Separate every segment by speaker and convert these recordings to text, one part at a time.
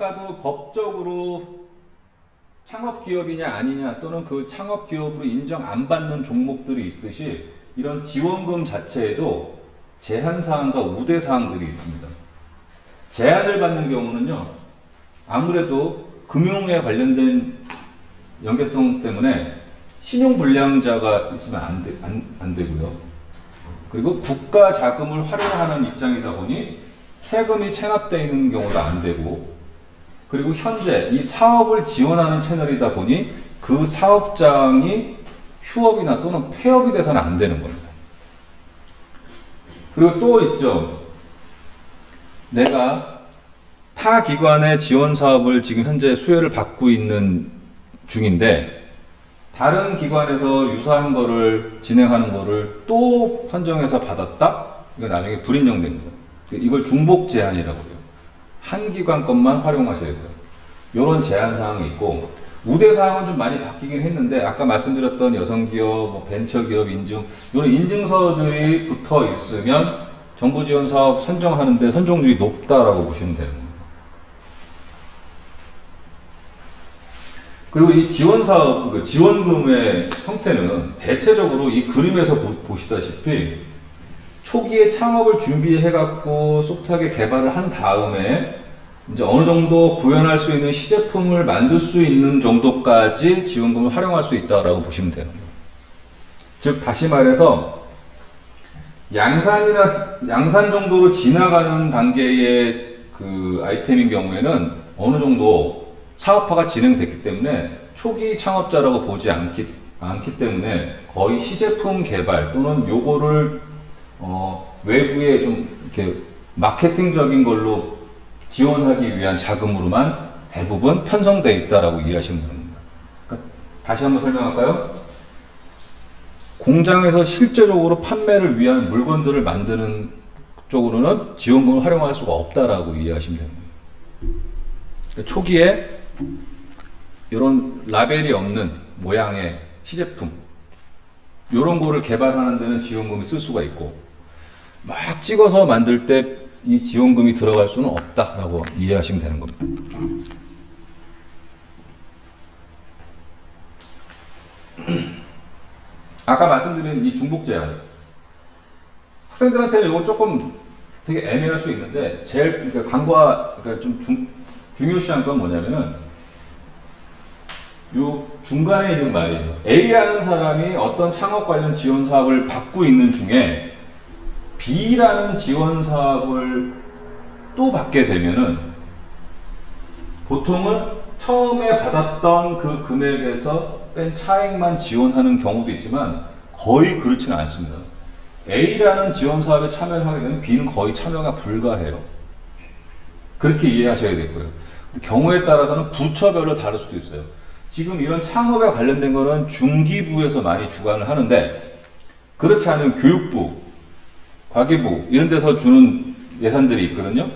Speaker 1: 아까도 법적으로 창업기업이냐 아니냐 또는 그 창업기업으로 인정 안 받는 종목들이 있듯이 이런 지원금 자체에도 제한사항과 우대사항들이 있습니다. 제한을 받는 경우는요, 아무래도 금융에 관련된 연계성 때문에 신용불량자가 있으면 안 되고요. 그리고 국가 자금을 활용하는 입장이다 보니 세금이 체납되어 있는 경우도 안 되고, 그리고 현재 이 사업을 지원하는 채널이다 보니 그 사업장이 휴업이나 또는 폐업이 돼서는 안 되는 겁니다. 그리고 또 있죠. 내가 타 기관의 지원 사업을 지금 현재 수혜를 받고 있는 중인데 다른 기관에서 유사한 거를 진행하는 거를 또 선정해서 받았다? 이거 나중에 불인정됩니다. 이걸 중복 제한이라고 해요. 한 기관 것만 활용하셔야 돼요. 이런 제한 사항이 있고, 우대 사항은 좀 많이 바뀌긴 했는데 아까 말씀드렸던 여성기업, 뭐 벤처기업 인증, 이런 인증서들이 붙어 있으면 정부 지원 사업 선정하는데 선정률이 높다라고 보시면 되는 겁니다. 그리고 이 지원 사업, 그 지원금의 형태는 대체적으로 이 그림에서 보시다시피 초기에 창업을 준비해갖고 소프트하게 개발을 한 다음에 이제 어느 정도 구현할 수 있는 시제품을 만들 수 있는 정도까지 지원금을 활용할 수 있다라고 보시면 돼요. 즉, 다시 말해서 양산 정도로 지나가는 단계의 그 아이템인 경우에는 어느 정도 사업화가 진행됐기 때문에 초기 창업자라고 보지 않기 때문에 거의 시제품 개발 또는 요거를 외부에 좀 이렇게 마케팅적인 걸로 지원하기 위한 자금으로만 대부분 편성되어 있다라고 이해하시면 됩니다. 그러니까 다시 한번 설명할까요? 공장에서 실제적으로 판매를 위한 물건들을 만드는 쪽으로는 지원금을 활용할 수가 없다라고 이해하시면 됩니다. 그러니까 초기에 이런 라벨이 없는 모양의 시제품 이런 거를 개발하는 데는 지원금이 쓸 수가 있고, 막 찍어서 만들 때 이 지원금이 들어갈 수는 없다라고 이해하시면 되는 겁니다. 아까 말씀드린 이 중복 제한, 학생들한테는 이건 조금 되게 애매할 수 있는데 제일 그러니까 좀 중요시한 건 뭐냐면은 요 중간에 있는 말이에요. A라는 사람이 어떤 창업 관련 지원 사업을 받고 있는 중에 B라는 지원 사업을 또 받게 되면은 보통은 처음에 받았던 그 금액에서 뺀 차액만 지원하는 경우도 있지만 거의 그렇지는 않습니다. A라는 지원 사업에 참여를 하게 되면 B는 거의 참여가 불가해요. 그렇게 이해하셔야 되고요. 경우에 따라서는 부처별로 다를 수도 있어요. 지금 이런 창업에 관련된 거는 중기부에서 많이 주관을 하는데, 그렇지 않으면 교육부, 과기부 이런 데서 주는 예산들이 있거든요.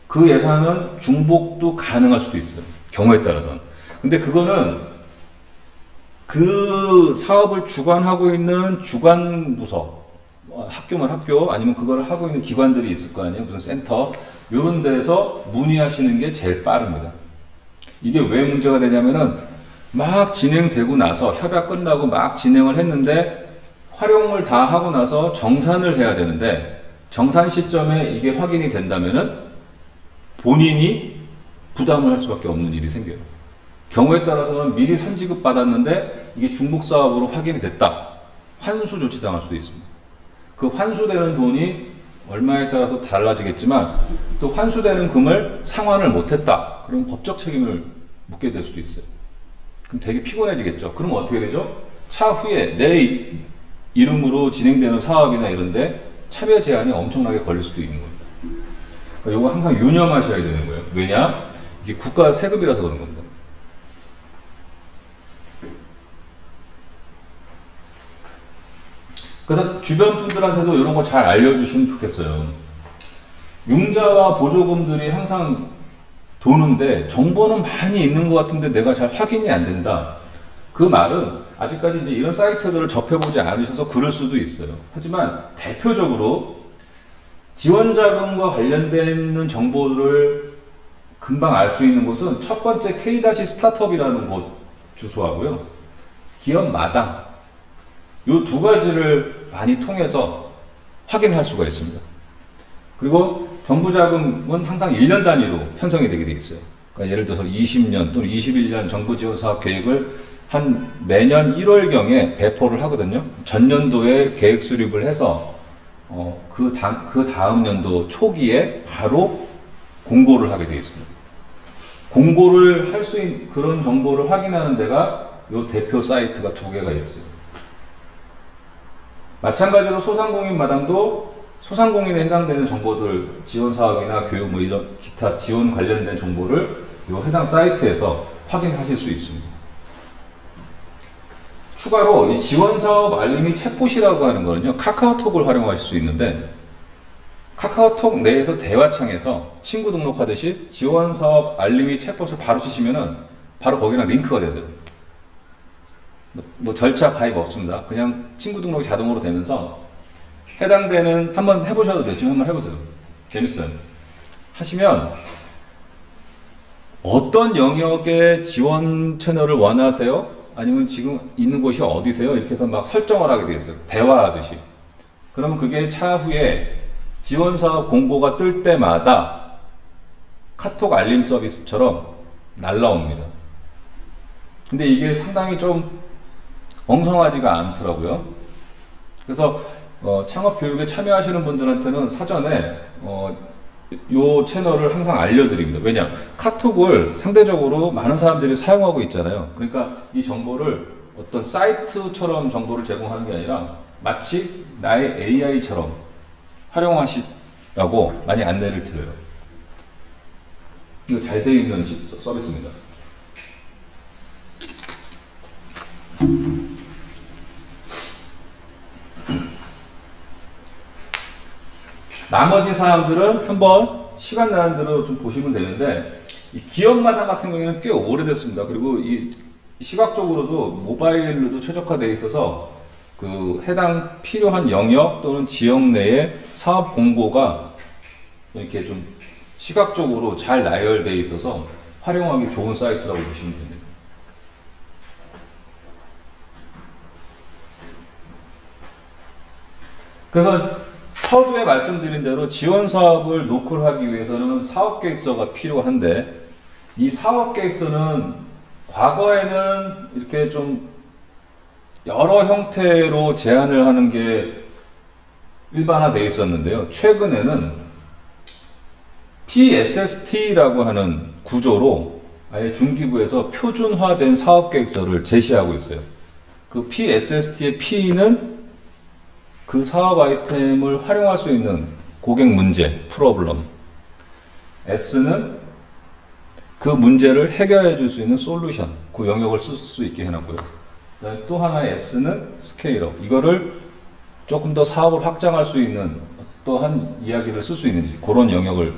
Speaker 1: 그 예산은 중복도 가능할 수도 있어요. 경우에 따라서는. 근데 그거는 그 사업을 주관하고 있는 주관부서, 학교면 학교, 아니면 그걸 하고 있는 기관들이 있을 거 아니에요. 무슨 센터, 이런 데서 문의하시는 게 제일 빠릅니다. 이게 왜 문제가 되냐면은 막 진행되고 나서 협약 끝나고 막 진행을 했는데 활용을 다 하고 나서 정산을 해야 되는데 정산 시점에 이게 확인이 된다면은 본인이 부담을 할 수밖에 없는 일이 생겨요. 경우에 따라서는 미리 선지급 받았는데 이게 중복 사업으로 확인이 됐다. 환수 조치당할 수도 있습니다. 그 환수되는 돈이 얼마에 따라서 달라지겠지만 또 환수되는 금을 상환을 못했다. 그럼 법적 책임을 묻게 될 수도 있어요. 그럼 되게 피곤해지겠죠. 그럼 어떻게 되죠? 차후에 내 이름으로 진행되는 사업이나 이런데 참여 제한이 엄청나게 걸릴 수도 있는 겁니다. 그러니까 이거 항상 유념하셔야 되는 거예요. 왜냐? 이게 국가 세금이라서 그런 겁니다. 그래서 주변 분들한테도 이런 거 잘 알려주시면 좋겠어요. 융자와 보조금들이 항상 도는데 정보는 많이 있는 것 같은데 내가 잘 확인이 안 된다. 그 말은 아직까지 이제 이런 사이트들을 접해보지 않으셔서 그럴 수도 있어요. 하지만 대표적으로 지원자금과 관련된 정보를 금방 알 수 있는 곳은 첫 번째 K-스타트업이라는 곳 주소하고요. 기업 마당. 요 두 가지를 많이 통해서 확인할 수가 있습니다. 그리고 정부 자금은 항상 1년 단위로 편성이 되게 돼 있어요. 그러니까 예를 들어서 20년 또는 21년 정부 지원 사업 계획을 한 매년 1월경에 배포를 하거든요. 전년도에 계획 수립을 해서 그 다음 연도 초기에 바로 공고를 하게 되어 있습니다. 공고를 할 수 있는 그런 정보를 확인하는 데가 요 대표 사이트가 두 개가 있어요. 마찬가지로 소상공인 마당도 소상공인에 해당되는 정보들, 지원 사업이나 교육 뭐 이런 기타 지원 관련된 정보를 요 해당 사이트에서 확인하실 수 있습니다. 추가로 이 지원 사업 알림이 챗봇이라고 하는 거는요, 카카오톡을 활용하실 수 있는데, 카카오톡 내에서 대화창에서 친구 등록하듯이 지원 사업 알림이 챗봇을 바로 치시면은 바로 거기랑 링크가 되세요. 뭐 절차 가입 없습니다. 그냥 친구 등록이 자동으로 되면서 해당되는, 한번 해보셔도 돼요. 지금 한번 해보세요. 재밌어요. 하시면 어떤 영역의 지원 채널을 원하세요? 아니면 지금 있는 곳이 어디세요? 이렇게 해서 막 설정을 하게 되어 있어요. 대화하듯이. 그러면 그게 차후에 지원 사업 공고가 뜰 때마다 카톡 알림 서비스처럼 날라옵니다. 근데 이게 상당히 좀 엉성하지가 않더라고요. 그래서 창업 교육에 참여하시는 분들한테는 사전에 요 채널을 항상 알려드립니다. 왜냐? 카톡을 상대적으로 많은 사람들이 사용하고 있잖아요. 그러니까 이 정보를 어떤 사이트처럼 정보를 제공하는 게 아니라 마치 나의 AI처럼 활용하시라고 많이 안내를 드려요. 이거 잘 되어 있는 서비스입니다. 나머지 사항들은 한번 시간 나는 대로 좀 보시면 되는데, 이 기업마당 같은 경우에는 꽤 오래됐습니다. 그리고 이 시각적으로도 모바일로도 최적화되어 있어서 그 해당 필요한 영역 또는 지역 내에 사업 공고가 이렇게 좀 시각적으로 잘 나열되어 있어서 활용하기 좋은 사이트라고 보시면 됩니다. 그래서 서두에 말씀드린 대로 지원 사업을 노크하기 위해서는 사업계획서가 필요한데, 이 사업계획서는 과거에는 이렇게 좀 여러 형태로 제안을 하는 게 일반화되어 있었는데요. 최근에는 PSST라고 하는 구조로 아예 중기부에서 표준화된 사업계획서를 제시하고 있어요. 그 PSST의 P는 그 사업 아이템을 활용할 수 있는 고객 문제, 프로블럼. S는 그 문제를 해결해 줄 수 있는 솔루션, 그 영역을 쓸 수 있게 해놨고요. 또 하나의 S는 스케일업. 이거를 조금 더 사업을 확장할 수 있는 어떠한 이야기를 쓸 수 있는지 그런 영역을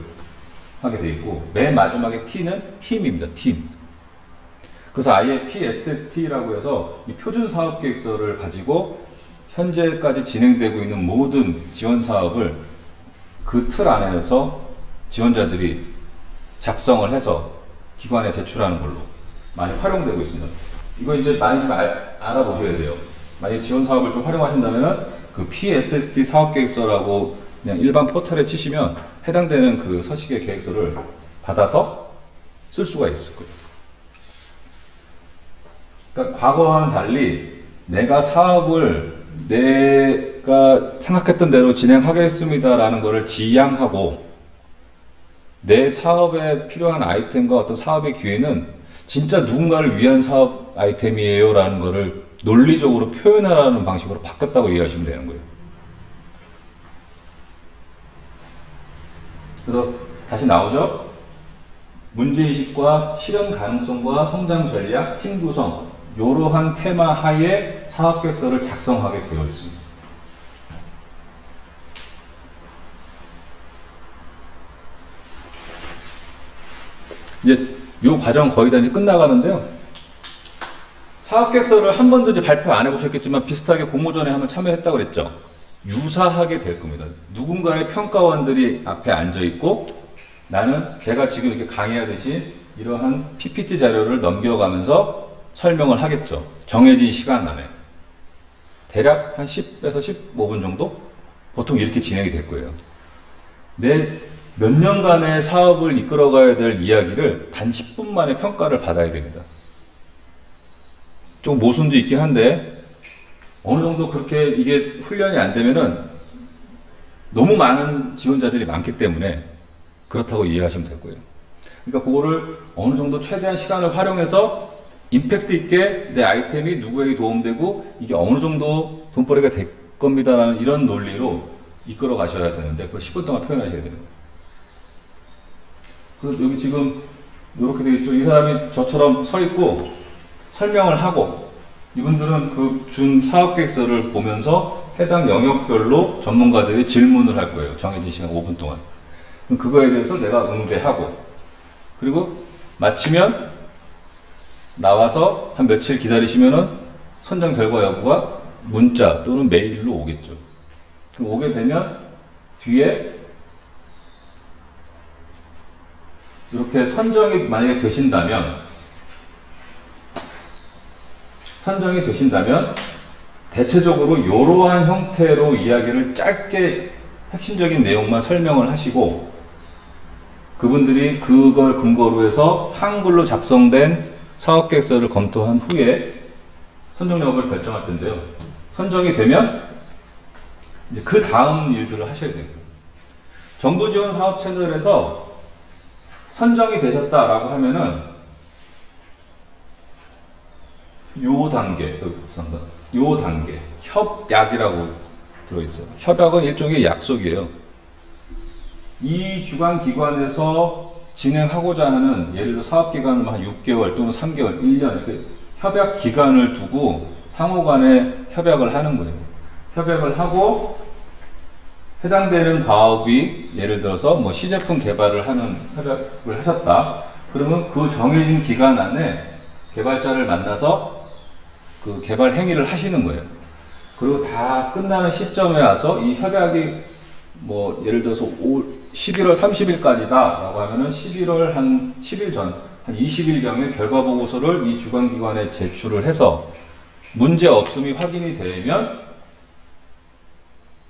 Speaker 1: 하게 되어 있고, 맨 마지막에 T는 팀입니다. 팀. 그래서 아예 PSST라고 해서 이 표준 사업 계획서를 가지고 현재까지 진행되고 있는 모든 지원 사업을 그 틀 안에서 지원자들이 작성을 해서 기관에 제출하는 걸로 많이 활용되고 있습니다. 이거 이제 많이 좀 알아보셔야 돼요. 만약에 지원 사업을 좀 활용하신다면 그 PSST 사업계획서라고 그냥 일반 포털에 치시면 해당되는 그 서식의 계획서를 받아서 쓸 수가 있을 거예요. 그러니까 과거와는 달리 내가 사업을 내가 생각했던 대로 진행하겠습니다라는 것을 지향하고, 내 사업에 필요한 아이템과 어떤 사업의 기회는 진짜 누군가를 위한 사업 아이템이에요 라는 것을 논리적으로 표현하라는 방식으로 바꿨다고 이해하시면 되는 거예요. 그래서 다시 나오죠. 문제의식과 실현 가능성과 성장 전략, 팀 구성, 이러한 테마 하에 사업계획서를 작성하게 되어 있습니다. 이제 이 과정 거의 다 이제 끝나가는데요. 사업계획서를 한 번도 이제 발표 안 해보셨겠지만 비슷하게 공모전에 한번 참여했다고 그랬죠. 유사하게 될 겁니다. 누군가의 평가원들이 앞에 앉아 있고 나는 제가 지금 이렇게 강의하듯이 이러한 PPT 자료를 넘겨가면서 설명을 하겠죠. 정해진 시간 안에. 대략 한 10에서 15분 정도? 보통 이렇게 진행이 될 거예요. 내 몇 년간의 사업을 이끌어가야 될 이야기를 단 10분 만에 평가를 받아야 됩니다. 좀 모순도 있긴 한데 어느 정도 그렇게 이게 훈련이 안 되면은 너무 많은 지원자들이 많기 때문에 그렇다고 이해하시면 될 거예요. 그러니까 그거를 어느 정도 최대한 시간을 활용해서 임팩트 있게 내 아이템이 누구에게 도움되고 이게 어느 정도 돈벌이가 될 겁니다라는 이런 논리로 이끌어 가셔야 되는데 그걸 10분 동안 표현하셔야 되는 거예요. 그 여기 지금 이렇게 되어 있죠. 이 사람이 저처럼 서 있고 설명을 하고 이분들은 그 준 사업계획서를 보면서 해당 영역별로 전문가들이 질문을 할 거예요. 정해진 시간 5분 동안. 그럼 그거에 대해서 내가 응대하고 그리고 마치면 나와서 한 며칠 기다리시면은 선정 결과 여부가 문자 또는 메일로 오겠죠. 그럼 오게 되면 뒤에 이렇게 선정이 만약에 되신다면 대체적으로 이러한 형태로 이야기를 짧게 핵심적인 내용만 설명을 하시고 그분들이 그걸 근거로 해서 한글로 작성된 사업계획서를 검토한 후에 선정 여부를 결정할 텐데요. 선정이 되면 이제 그 다음 일들을 하셔야 됩니다. 정부 지원 사업 채널에서 선정이 되셨다라고 하면은 요 단계, 협약이라고 들어있어요. 협약은 일종의 약속이에요. 이 주관기관에서 진행하고자 하는 예를 들어 사업기간은 한 6개월 또는 3개월, 1년 이렇게 협약 기간을 두고 상호간에 협약을 하는 거예요. 협약을 하고 해당되는 과업이 예를 들어서 뭐 시제품 개발을 하는 협약을 하셨다. 그러면 그 정해진 기간 안에 개발자를 만나서 그 개발 행위를 하시는 거예요. 그리고 다 끝나는 시점에 와서 이 협약이 뭐 예를 들어서 11월 30일까지다 라고 하면은 11월 한 10일 전, 한 20일경에 결과 보고서를 이 주관기관에 제출을 해서 문제 없음이 확인이 되면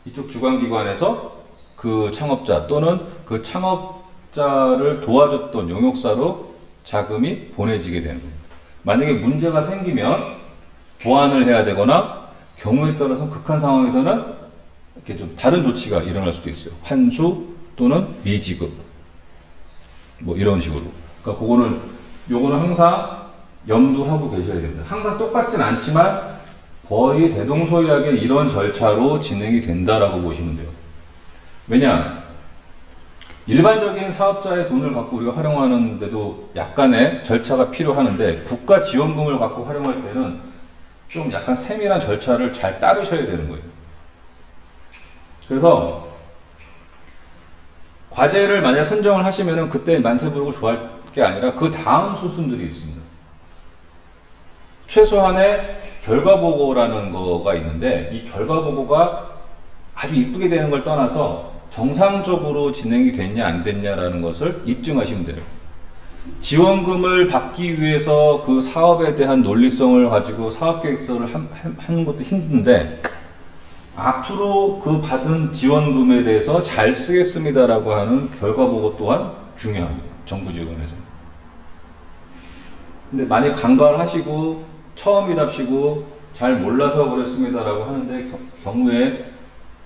Speaker 1: 이쪽 주관기관에서 그 창업자 또는 그 창업자를 도와줬던 용역사로 자금이 보내지게 되는 겁니다. 만약에 문제가 생기면 보완을 해야 되거나 경우에 따라서 극한 상황에서는 이렇게 좀 다른 조치가 일어날 수도 있어요. 환수 또는 미지급 뭐 이런 식으로. 그러니까 요거는 항상 염두하고 계셔야 됩니다. 항상 똑같진 않지만 거의 대동소이하게 이런 절차로 진행이 된다라고 보시면 돼요. 왜냐? 일반적인 사업자의 돈을 갖고 우리가 활용하는데도 약간의 절차가 필요하는데 국가 지원금을 갖고 활용할 때는 좀 약간 세밀한 절차를 잘 따르셔야 되는 거예요. 그래서 과제를 만약에 선정을 하시면은 그때 만세 부르고 좋아할 게 아니라 그 다음 수순들이 있습니다. 최소한의 결과보고라는 거가 있는데 이 결과보고가 아주 이쁘게 되는 걸 떠나서 정상적으로 진행이 됐냐 안 됐냐라는 것을 입증하시면 돼요. 지원금을 받기 위해서 그 사업에 대한 논리성을 가지고 사업계획서를 하는 것도 힘든데 앞으로 그 받은 지원금에 대해서 잘 쓰겠습니다라고 하는 결과보고 또한 중요합니다. 정부 지원에서. 근데 만약 간과를 하시고 처음이답시고 잘 몰라서 그랬습니다라고 하는데 경우에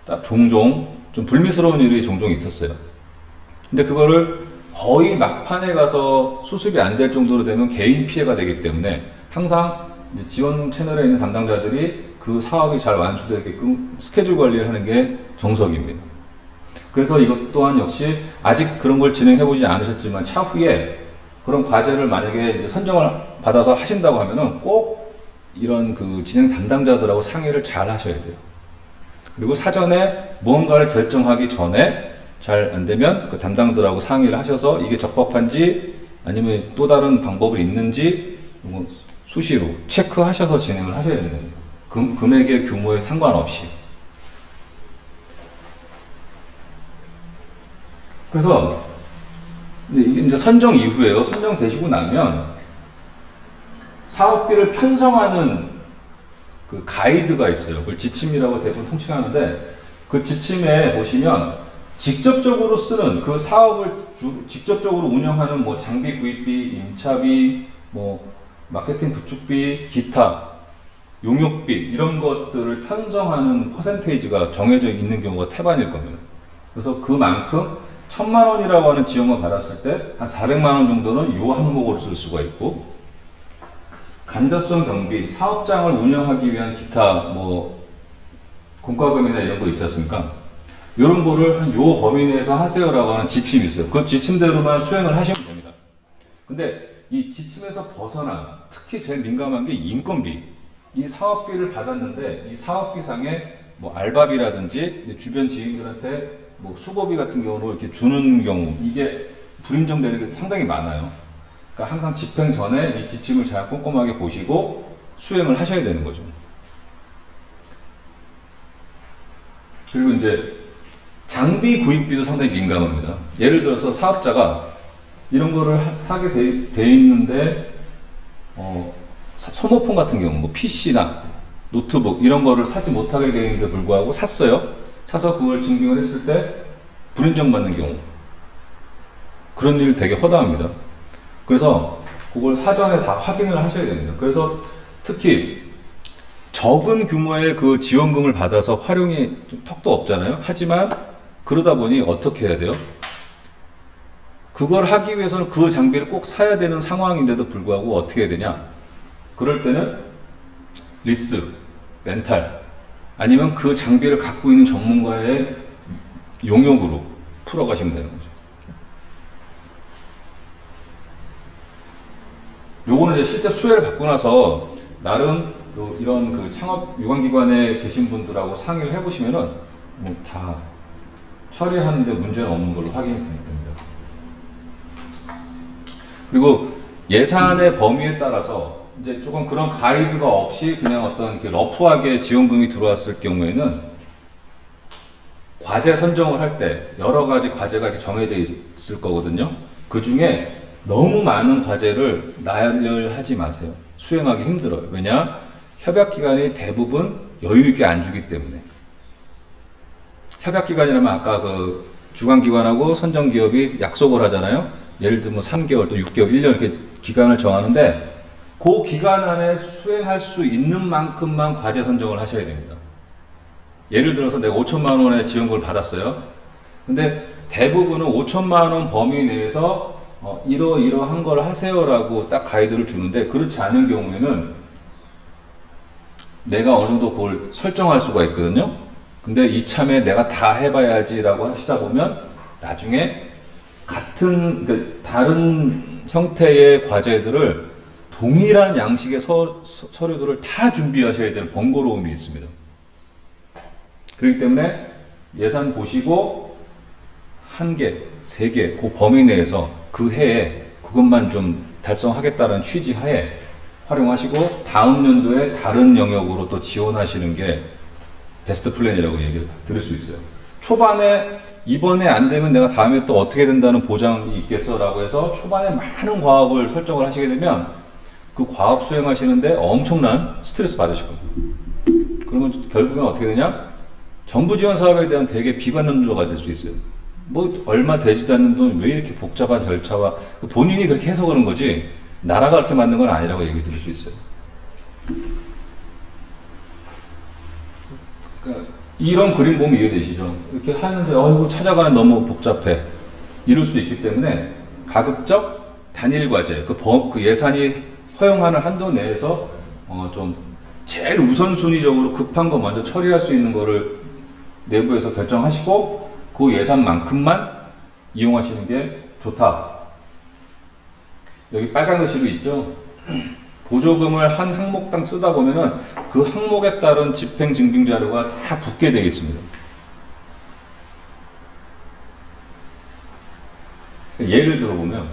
Speaker 1: 딱 종종 좀 불미스러운 일이 종종 있었어요. 근데 그거를 거의 막판에 가서 수습이 안 될 정도로 되면 개인 피해가 되기 때문에 항상 지원 채널에 있는 담당자들이 그 사업이 잘 완수되게끔 스케줄 관리를 하는 게 정석입니다. 그래서 이것 또한 역시 아직 그런 걸 진행해보지 않으셨지만 차후에 그런 과제를 만약에 이제 선정을 받아서 하신다고 하면은 꼭 이런 그 진행 담당자들하고 상의를 잘 하셔야 돼요. 그리고 사전에 무언가를 결정하기 전에 잘 안 되면 그 담당들하고 상의를 하셔서 이게 적법한지 아니면 또 다른 방법이 있는지 수시로 체크하셔서 진행을 하셔야 됩니다. 금액의 규모에 상관없이. 그래서 근데 이게 이제 선정 이후에요. 선정되시고 나면 사업비를 편성하는 그 가이드가 있어요. 그걸 지침이라고 대부분 통칭하는데 그 지침에 보시면 직접적으로 쓰는 그 사업을 직접적으로 운영하는 뭐 장비 구입비, 임차비, 뭐 마케팅 구축비, 기타, 용역비 이런 것들을 편성하는 퍼센테이지가 정해져 있는 경우가 태반일 겁니다. 그래서 그만큼 1,000만 원이라고 하는 지원을 받았을 때 한 400만 원 정도는 이 항목으로 쓸 수가 있고 간접성 경비, 사업장을 운영하기 위한 기타 뭐 공과금이나 이런 거 있지 않습니까? 이런 거를 한 요 범위 내에서 하세요라고 하는 지침이 있어요. 그 지침대로만 수행을 하시면 됩니다. 근데 이 지침에서 벗어난 특히 제일 민감한 게 인건비. 이 사업비를 받았는데 이 사업비상에 뭐 알바비라든지 주변 지인들한테 뭐 수고비 같은 경우로 이렇게 주는 경우 이게 불인정되는 게 상당히 많아요. 그러니까 항상 집행 전에 이 지침을 잘 꼼꼼하게 보시고 수행을 하셔야 되는 거죠. 그리고 이제 장비 구입비도 상당히 민감합니다. 예를 들어서 사업자가 이런 거를 사게 돼 있는데 소모품 같은 경우 뭐 PC나 노트북 이런 거를 사지 못하게 되어 있는데 불구하고 샀어요. 사서 그걸 증빙을 했을 때 불인정 받는 경우 그런 일 되게 허다합니다. 그래서 그걸 사전에 다 확인을 하셔야 됩니다. 그래서 특히 적은 규모의 그 지원금을 받아서 활용이 좀 턱도 없잖아요. 하지만 그러다 보니 어떻게 해야 돼요? 그걸 하기 위해서는 그 장비를 꼭 사야 되는 상황인데도 불구하고 어떻게 해야 되냐? 그럴 때는 리스, 렌탈 아니면 그 장비를 갖고 있는 전문가의 용역으로 풀어가시면 되는 거죠. 요거는 이제 실제 수혜를 받고 나서 나름 이런 그 창업 유관기관에 계신 분들하고 상의를 해보시면은 뭐 다 처리하는데 문제는 없는 걸로 확인이 됩니다. 그리고 예산의 범위에 따라서 이제 조금 그런 가이드가 없이 그냥 어떤 이렇게 러프하게 지원금이 들어왔을 경우에는 과제 선정을 할 때 여러 가지 과제가 이렇게 정해져 있을 거거든요. 그 중에 너무 많은 과제를 나열하지 마세요. 수행하기 힘들어요. 왜냐? 협약기간이 대부분 여유있게 안 주기 때문에. 협약기간이라면 아까 그 주관기관하고 선정기업이 약속을 하잖아요. 예를 들면 3개월 또 6개월, 1년 이렇게 기간을 정하는데 그 기간 안에 수행할 수 있는 만큼만 과제 선정을 하셔야 됩니다. 예를 들어서 내가 5천만 원의 지원금을 받았어요. 근데 대부분은 5천만 원 범위 내에서 이러한 걸 하세요라고 딱 가이드를 주는데 그렇지 않은 경우에는 내가 어느 정도 그걸 설정할 수가 있거든요. 근데 이참에 내가 다 해봐야지라고 하시다 보면 나중에 같은 다른 형태의 과제들을 동일한 양식의 서류들을 다 준비하셔야 되는 번거로움이 있습니다. 그렇기 때문에 예산 보시고 1개, 3개 그 범위 내에서 그 해에 그것만 좀 달성하겠다는 취지 하에 활용하시고 다음 연도에 다른 영역으로 또 지원하시는 게 베스트 플랜이라고 얘기를 들을 수 있어요. 초반에 이번에 안 되면 내가 다음에 또 어떻게 된다는 보장이 있겠어 라고 해서 초반에 많은 과업을 설정을 하시게 되면 그 과업 수행하시는데 엄청난 스트레스 받으실 겁니다. 그러면 결국엔 어떻게 되냐? 정부 지원 사업에 대한 되게 비관론조가 될 수 있어요. 뭐 얼마 되지도 않는 돈 왜 이렇게 복잡한 절차와 본인이 그렇게 해서 그런 거지 나라가 그렇게 만든 건 아니라고 얘기 드릴 수 있어요. 그러니까 이런 그림 보면 이해되시죠? 이렇게 하는데 이거 찾아가는 너무 복잡해 이럴 수 있기 때문에 가급적 단일 과제 그 예산이 허용하는 한도 내에서 좀 제일 우선순위적으로 급한 거 먼저 처리할 수 있는 거를 내부에서 결정하시고 그 예산만큼만 이용하시는 게 좋다. 여기 빨간 글씨로 있죠? 보조금을 한 항목당 쓰다 보면은 그 항목에 따른 집행 증빙 자료가 다 붙게 되어 있습니다. 예를 들어보면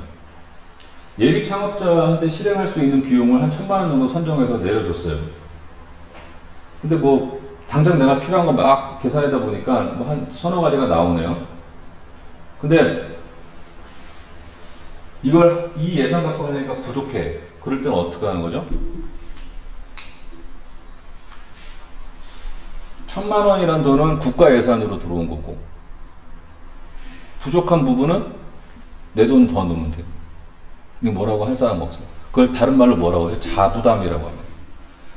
Speaker 1: 예비 창업자한테 실행할 수 있는 비용을 한 1,000만 원 정도 선정해서 내려줬어요. 근데 뭐 당장 내가 필요한 거 막 계산하다 보니까 뭐 한 서너 가지가 나오네요. 근데 이걸 이 예산 갖고 하려니까 부족해. 그럴 때는 어떻게 하는 거죠? 1,000만 원이라는 돈은 국가 예산으로 들어온 거고 부족한 부분은 내 돈 더 넣으면 돼요. 이게 뭐라고 할 사람 없어요. 그걸 다른 말로 뭐라고 해요? 자부담이라고 합니다.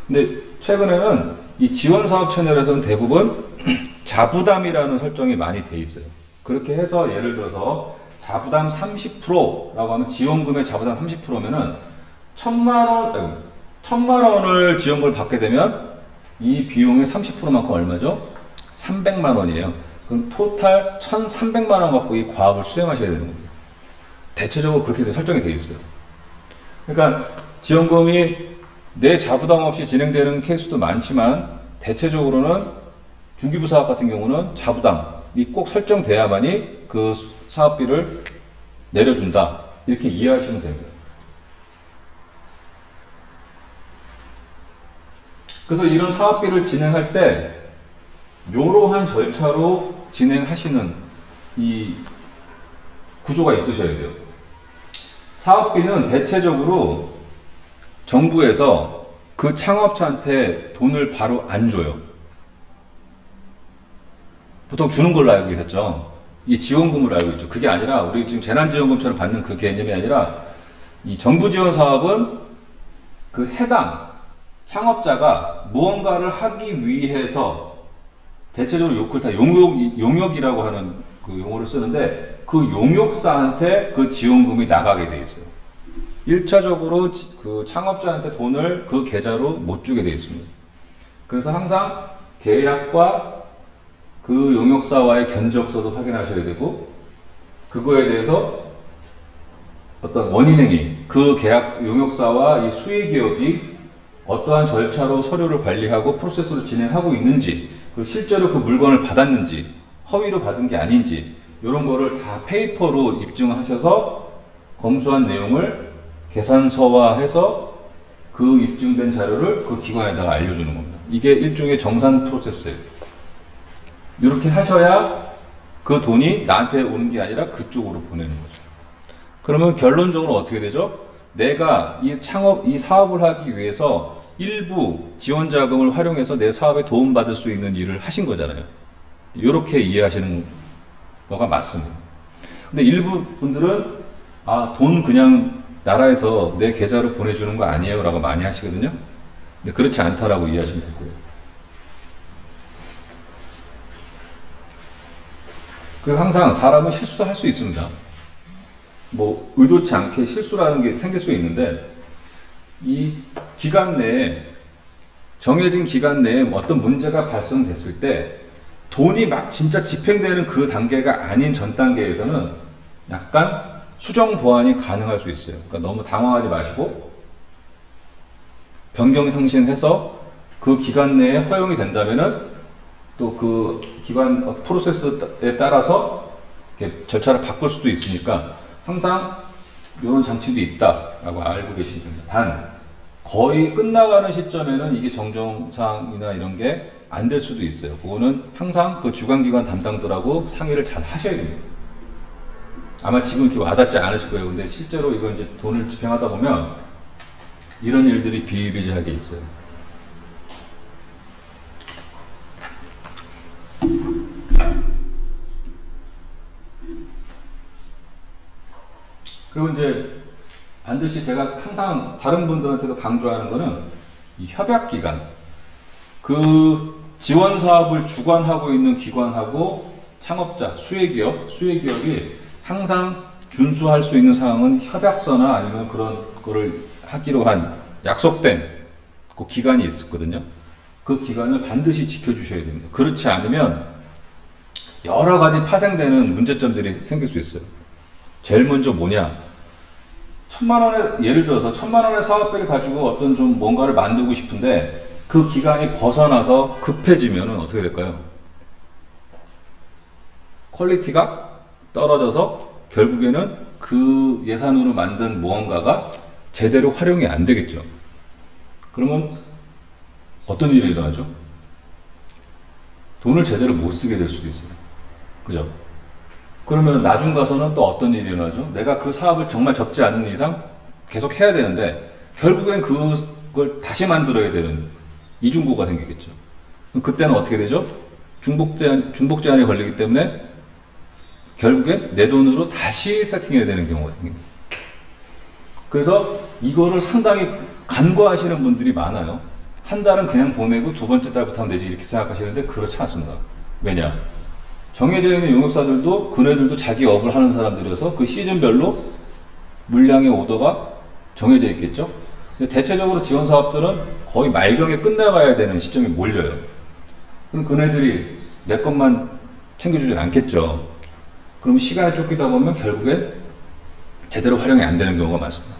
Speaker 1: 근데 최근에는 이 지원사업 채널에서는 대부분 자부담이라는 설정이 많이 돼 있어요. 그렇게 해서 예를 들어서 자부담 30%라고 하면 지원금의 자부담 30%면은 1,000만 원을 지원금을 받게 되면 이 비용의 30%만큼 얼마죠? 300만 원이에요. 그럼 토탈 1,300만 원 갖고 이 과업을 수행하셔야 되는 겁니다. 대체적으로 그렇게 설정이 되어 있어요. 그러니까 지원금이 내 자부담 없이 진행되는 케이스도 많지만 대체적으로는 중기부 사업 같은 경우는 자부담이 꼭 설정돼야만이 그 사업비를 내려준다. 이렇게 이해하시면 됩니다. 그래서 이런 사업비를 진행할 때 이러한 절차로 진행하시는 이 구조가 있으셔야 돼요. 사업비는 대체적으로 정부에서 그 창업자한테 돈을 바로 안 줘요. 보통 주는 걸로 알고 있었죠. 이 지원금으로 알고 있죠. 그게 아니라 우리 지금 재난지원금처럼 받는 그 개념이 아니라 이 정부 지원 사업은 그 해당 창업자가 무언가를 하기 위해서 대체적으로 요걸 다 용역이라고 하는 그 용어를 쓰는데 그 용역사한테 그 지원금이 나가게 돼 있어요. 1차적으로 그 창업자한테 돈을 그 계좌로 못 주게 돼 있습니다. 그래서 항상 계약과 그 용역사와의 견적서도 확인하셔야 되고 그거에 대해서 어떤 원인행위, 그 계약 용역사와 이 수의기업이 어떠한 절차로 서류를 관리하고 프로세스를 진행하고 있는지 그리고 실제로 그 물건을 받았는지 허위로 받은 게 아닌지 이런 거를 다 페이퍼로 입증하셔서 검수한 내용을 계산서화해서 그 입증된 자료를 그 기관에다가 알려주는 겁니다. 이게 일종의 정산 프로세스예요. 이렇게 하셔야 그 돈이 나한테 오는 게 아니라 그쪽으로 보내는 거죠. 그러면 결론적으로 어떻게 되죠? 내가 이 사업을 하기 위해서 일부 지원 자금을 활용해서 내 사업에 도움받을 수 있는 일을 하신 거잖아요. 이렇게 이해하시는 거가 맞습니다. 근데 일부 분들은 돈 그냥 나라에서 내 계좌로 보내주는 거 아니에요 라고 많이 하시거든요. 근데 그렇지 않다라고 이해하시면 될 거예요. 그래서 항상 사람은 실수도 할 수 있습니다. 뭐 의도치 않게 실수라는 게 생길 수 있는데 이 기간 내에 정해진 기간 내에 어떤 문제가 발생됐을 때 돈이 막 진짜 집행되는 그 단계가 아닌 전 단계에서는 약간 수정 보완이 가능할 수 있어요. 그러니까 너무 당황하지 마시고 변경 상신해서 그 기간 내에 허용이 된다면은 또 그 기관 프로세스에 따라서 이렇게 절차를 바꿀 수도 있으니까 항상 이런 장치도 있다라고 알고 계시면 됩니다. 단 거의 끝나가는 시점에는 이게 정정사항이나 이런 게 안 될 수도 있어요. 그거는 항상 그 주관기관 담당들하고 상의를 잘 하셔야 됩니다. 아마 지금 이렇게 와닿지 않으실 거예요. 근데 실제로 이거 이제 돈을 집행하다 보면 이런 일들이 비일비재하게 있어요. 그리고 이제 반드시 제가 항상 다른 분들한테도 강조하는 거는 이 협약기간, 그 지원 사업을 주관하고 있는 기관하고 창업자, 수혜기업이 항상 준수할 수 있는 사항은 협약서나 아니면 그런 거를 하기로 한 약속된 그 기간이 있었거든요. 그 기간을 반드시 지켜주셔야 됩니다. 그렇지 않으면 여러 가지 파생되는 문제점들이 생길 수 있어요. 제일 먼저 뭐냐? 1,000만 원에, 예를 들어서 1,000만 원의 사업비를 가지고 어떤 좀 뭔가를 만들고 싶은데 그 기간이 벗어나서 급해지면 어떻게 될까요? 퀄리티가 떨어져서 결국에는 그 예산으로 만든 무언가가 제대로 활용이 안 되겠죠. 그러면 어떤 일이 일어나죠? 돈을 제대로 못 쓰게 될 수도 있어요. 그죠? 그러면 나중 가서는 또 어떤 일이 일어나죠? 내가 그 사업을 정말 접지 않는 이상 계속 해야 되는데 결국엔 그걸 다시 만들어야 되는 이중고가 생기겠죠. 그럼 그때는 어떻게 되죠? 중복 제한이 걸리기 때문에 결국엔 내 돈으로 다시 세팅해야 되는 경우가 생깁니다. 그래서 이거를 상당히 간과하시는 분들이 많아요. 한 달은 그냥 보내고 두 번째 달부터 하면 되지 이렇게 생각하시는데 그렇지 않습니다. 왜냐? 정해져 있는 용역사들도 그네들도 자기 업을 하는 사람들이어서 그 시즌별로 물량의 오더가 정해져 있겠죠. 근데 대체적으로 지원 사업들은 거의 말경에 끝나가야 되는 시점이 몰려요. 그럼 그네들이 내 것만 챙겨주진 않겠죠. 그럼 시간에 쫓기다 보면 결국엔 제대로 활용이 안 되는 경우가 많습니다.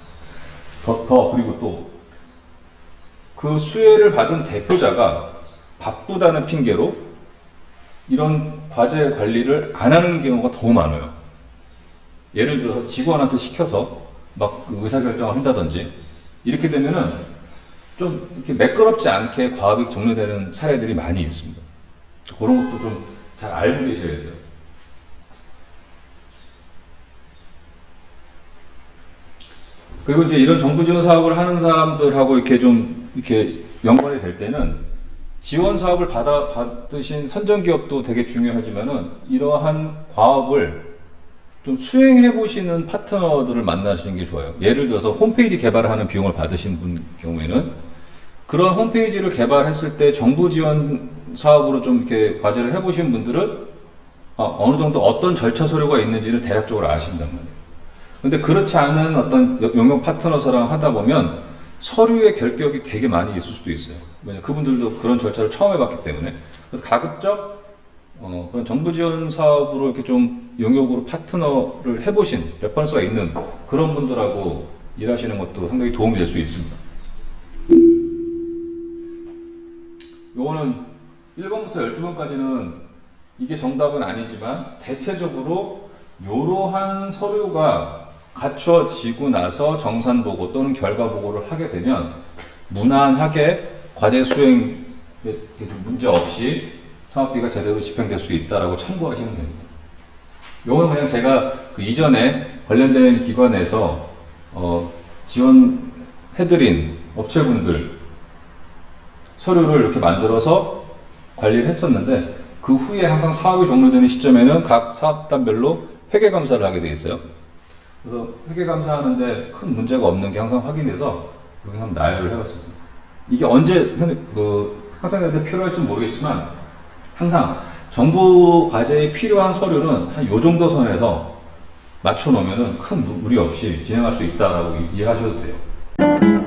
Speaker 1: 그리고 또 그 수혜를 받은 대표자가 바쁘다는 핑계로 이런 과제 관리를 안 하는 경우가 더 많아요. 예를 들어서 직원한테 시켜서 막 의사결정을 한다든지 이렇게 되면은 좀 이렇게 매끄럽지 않게 과업이 종료되는 사례들이 많이 있습니다. 그런 것도 좀 잘 알고 계셔야 돼요. 그리고 이제 이런 정부 지원 사업을 하는 사람들하고 이렇게 좀 이렇게 연관이 될 때는 지원 사업을 받으신 선정 기업도 되게 중요하지만은 이러한 과업을 좀 수행해 보시는 파트너들을 만나시는 게 좋아요. 예를 들어서 홈페이지 개발을 하는 비용을 받으신 분 경우에는 그런 홈페이지를 개발했을 때 정부 지원 사업으로 좀 이렇게 과제를 해보신 분들은 어느 정도 어떤 절차 서류가 있는지를 대략적으로 아신단 말이에요. 근데 그렇지 않은 어떤 용역 파트너사랑 하다 보면 서류의 결격이 되게 많이 있을 수도 있어요. 왜냐면 그분들도 그런 절차를 처음 해봤기 때문에. 그래서 가급적 그런 정부 지원 사업으로 이렇게 좀 용역으로 파트너를 해보신 레퍼런스가 있는 그런 분들하고 일하시는 것도 상당히 도움이 될 수 있습니다. 요거는 1번부터 12번까지는 이게 정답은 아니지만 대체적으로 이러한 서류가 갖춰지고 나서 정산보고 또는 결과보고를 하게 되면 무난하게 과제 수행에 문제 없이 사업비가 제대로 집행될 수 있다라고 참고하시면 됩니다. 요거는 그냥 제가 그 이전에 관련된 기관에서 지원해드린 업체분들 서류를 이렇게 만들어서 관리를 했었는데 그 후에 항상 사업이 종료되는 시점에는 각 사업단별로 회계감사를 하게 되어 있어요. 그래서 회계감사하는데 큰 문제가 없는 게 항상 확인돼서 여기 한번 나열을 해봤습니다. 이게 언제 학생들한테 필요할지 모르겠지만 항상 정부 과제에 필요한 서류는 한 요 정도 선에서 맞춰 놓으면 큰 무리 없이 진행할 수 있다라고 이해하셔도 돼요.